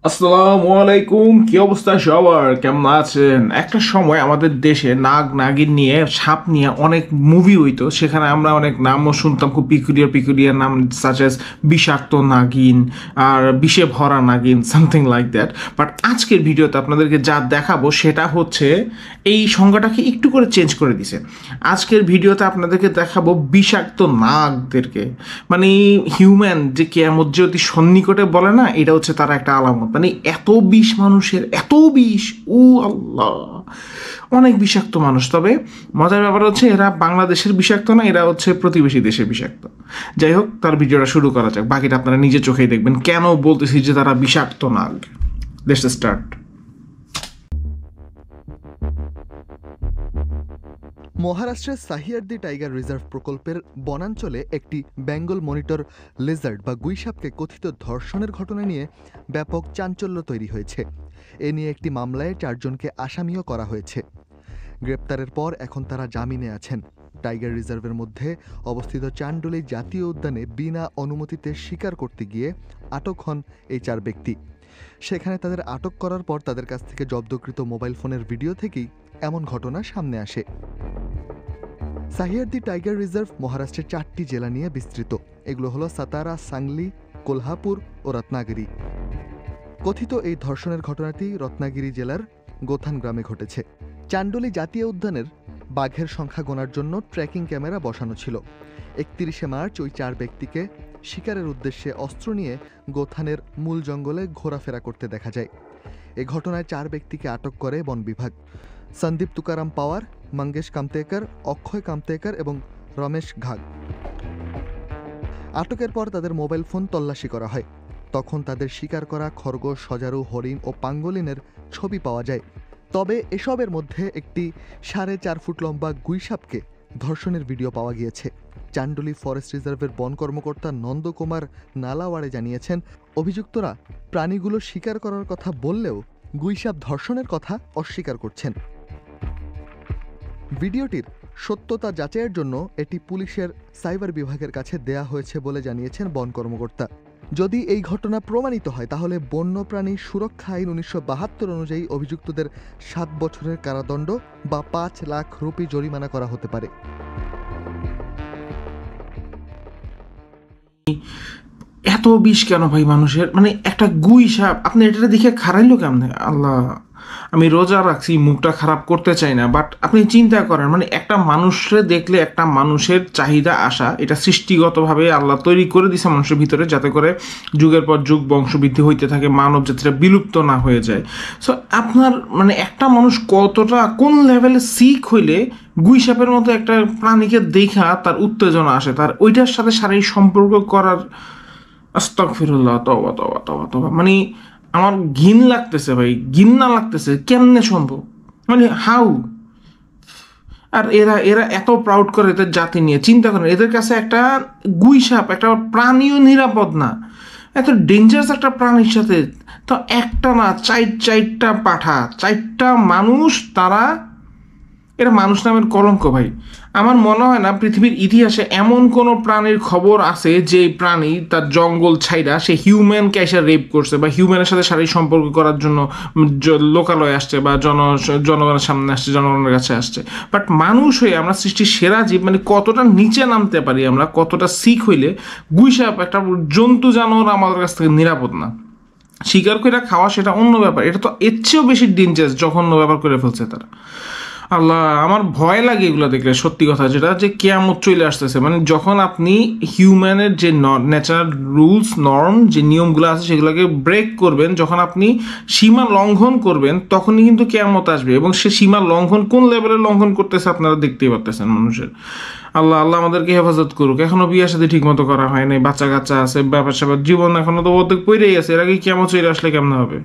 আসসালামু আলাইকুম, কি অবস্থা সবার? কেমন আছেন? একটা সময় আমাদের দেশে নাগ নাগিন নিয়ে, সাপ নিয়ে অনেক মুভি হইতো। সেখানে আমরা অনেক নামও শুনতাম, খুব পিকুলিয়ার পিকুলিয়ার নাম, সাচ এস বিষাক্ত নাগিন আর বিষে ভরা নাগিন, সামথিং লাইক দ্যাট। বাট আজকের ভিডিওতে আপনাদেরকে যা দেখাবো সেটা হচ্ছে এই সংজ্ঞাটাকে একটু করে চেঞ্জ করে দিছে। আজকের ভিডিওতে আপনাদেরকে দেখাবো বিষাক্ত নাগদেরকে, মানে হিউম্যান যে কেয়ামত যে অতি সন্নিকটে বলে না, এটা হচ্ছে তারা একটা আলামত। মানে এত বিষ মানুষের, এত বিষ, ও আল্লাহ, অনেক বিষাক্ত মানুষ। তবে মজার ব্যাপার হচ্ছে এরা বাংলাদেশের বিষাক্ত না, এরা হচ্ছে প্রতিবেশী দেশের বিষাক্ত। যাই হোক, তার ভিডিওটা শুরু করা যাক, বাকিটা আপনারা নিজে চোখেই দেখবেন কেন বলতেছি যে তারা বিষাক্ত নাগ। Let's start. মহারাষ্ট্রের সাহিয়ার্দি টাইগার রিজার্ভ প্রকল্পের বনাঞ্চলে একটি বেঙ্গল মনিটর লেজার্ড বা গুইসাপকে কথিত ধর্ষণের ঘটনা নিয়ে ব্যাপক চাঞ্চল্য তৈরি হয়েছে। এ নিয়ে একটি মামলায় 4 জনকে আসামিও করা হয়েছে। গ্রেপ্তারের পর এখন তারা জামিনে আছেন। টাইগার রিজার্ভের মধ্যে অবস্থিত চান্ডোলি জাতীয় উদ্যানে বিনা অনুমতিতে শিকার করতে গিয়ে আটক হন এই 4 ব্যক্তি। সেখানে তাদের আটক করার পর তাদের কাছ থেকে জব্দকৃত মোবাইল ফোনের ভিডিও থেকেই এমন ঘটনা সামনে আসে। সাহিয়ার্দি টাইগার রিজার্ভ মহারাষ্ট্রের 4টি জেলা নিয়ে বিস্তৃত। এগুলো হলো সাতারা, সাংলি, কোলহাপুর ও রত্নাগিরি। কথিত এই ধর্ষণের ঘটনাটি রত্নাগিরি জেলার গোথান গ্রামে ঘটেছে। চান্ডোলি জাতীয় উদ্যানের বাঘের সংখ্যা গোনার জন্য ট্র্যাকিং ক্যামেরা বসানো ছিল। 31শে মার্চ ওই 4 ব্যক্তিকে শিকারের উদ্দেশ্যে অস্ত্র নিয়ে গোথানের মূল জঙ্গলে ঘোরাফেরা করতে দেখা যায়। এ ঘটনায় 4 ব্যক্তিকে আটক করে বন বিভাগ। সন্দীপ তুকারাম পাওয়ার, মঙ্গেশ কামতেকর, অক্ষয় কামতেকর এবং রমেশ ঘাগ। আটকের পর তাদের মোবাইল ফোন তল্লাশি করা হয়। তখন তাদের শিকার করা খরগোশ, সজারু, হরিণ ও পাঙ্গলিনের ছবি পাওয়া যায়। তবে এসবের মধ্যে একটি 4.5 ফুট লম্বা গুইসাপকে ধর্ষণের ভিডিও পাওয়া গিয়েছে। চান্ডোলি ফরেস্ট রিজার্ভের বন কর্মকর্তা নন্দকুমার নালাওয়াড়ে জানিয়েছেন, অভিযুক্তরা প্রাণীগুলো শিকার করার কথা বললেও গুইসাপ ধর্ষণের কথা অস্বীকার করছেন। ভিডিওটির সত্যতা যাচাইয়ের জন্য এটি পুলিশের সাইবার বিভাগের কাছে দেয়া হয়েছে বলে জানিয়েছেন বন কর্মকর্তা। যদি এই ঘটনা প্রমাণিত হয় তাহলে বন্যপ্রাণী সুরক্ষা আইন 1972 অনুযায়ী অভিযুক্তদের 7 বছরের কারাদণ্ড বা 5 লাখ রুপি জরিমানা করা হতে পারে। এত বিষ কেন ভাই মানুষের? মানে একটা গুই সাপ, আপনি এটা দেখে খারাইলো কেমনে? আল্লাহ, আমি রোজা রাখছি, মুখটা খারাপ করতে চাই না, বাট আপনি চিন্তা করেন, মানে একটা মানুষরে দেখলে একটা মানুষের চাহিদা আসা, এটা সৃষ্টিগতভাবে আল্লাহ তৈরি করে দিছে মানুষের ভিতরে, যাতে করে যুগের পর যুগ বংশবৃদ্ধি হইতে থাকে, মানব জাতিটা বিলুপ্ত না হয়ে যায়। সো আপনার মানে একটা মানুষ কতটা কোন লেভেলে সিক হইলে গুই সাপের মতো একটা প্রাণীকে দেখা তার উত্তেজনা আসে, তার ওইটার সাথে শারীরিক সম্পর্ক করার। আস্তাগফিরুল্লাহ, তওবা তওবা তওবা তওবা। মানে আমার ঘিন লাগতেছে ভাই, ঘিন্না লাগতেছে, কেমনে সম্ভব? মানে হাউ? আর এরা এরা এত প্রাউড করে এদের জাতি নিয়ে। চিন্তা করেন, এদের কাছে একটা গুই সাপ একটা প্রাণীও নিরাপদ না, এত ডেঞ্জারাস একটা প্রাণীর সাথে তো একটা না, চারটা পাঠা, 4টা মানুষ, তারা এটা মানুষ নামের কলঙ্ক ভাই। আমার মনে হয় না পৃথিবীর ইতিহাসে এমন কোনো প্রাণীর খবর আছে যে প্রাণী তার জঙ্গল ছাইরা সে হিউম্যানকে এসে রেপ করছে বা হিউম্যানের সাথে শারীরিক সম্পর্ক করার জন্য লোকালয়ে আসছে বা জনগণের সামনে আসছে, জনগণের কাছে আসছে। বাট মানুষ হয়ে আমরা সৃষ্টির সেরা জীব, মানে কতটা নিচে নামতে পারি আমরা, কতটা সিক হইলে গুইসাপ একটা জন্তু জানোয়ার আমাদের কাছ থেকে নিরাপদ না। শিকার করে খাওয়া সেটা অন্য ব্যাপার, এটা তো এর চেয়েও বেশি ডেঞ্জারাস, জঘন্য ব্যাপার করে ফেলছে তারা। আল্লাহ, আমার ভয় লাগে এগুলো দেখলে, সত্যি কথা যেটা, যে কেয়ামত চলে আসতেছে। মানে যখন আপনি হিউম্যানের যে ন্যাচারাল রুলস নর্ম যে নিয়মগুলো আছে সেগুলোকে ব্রেক করবেন, যখন আপনি সীমা লঙ্ঘন করবেন, তখনই কিন্তু কেয়ামত আসবে। এবং সে সীমা লঙ্ঘন কোন লেভেলে লঙ্ঘন করতেছে আপনারা দেখতেই পারতেছেন মানুষের। আল্লাহ আল্লাহ আমাদেরকে হেফাজত করুক। এখনো বিয়ে সাথে ঠিক মতো করা হয় নাই, বাচ্চা কাচ্চা আছে, ব্যাপার স্যাপার জীবন এখনো তো অর্ধেক পড়েই আছে, এর আগে কেয়ামত চলে আসলে কেমন হবে?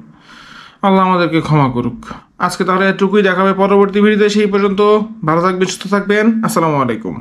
আল্লাহ আমাদেরকে ক্ষমা করুক। আজকে তাহলে এটুকুই, দেখাবে পরবর্তী ভিডিওতে। সেই পর্যন্ত ভালো থাকবেন, সুস্থ থাকবেন। আসসালামু আলাইকুম।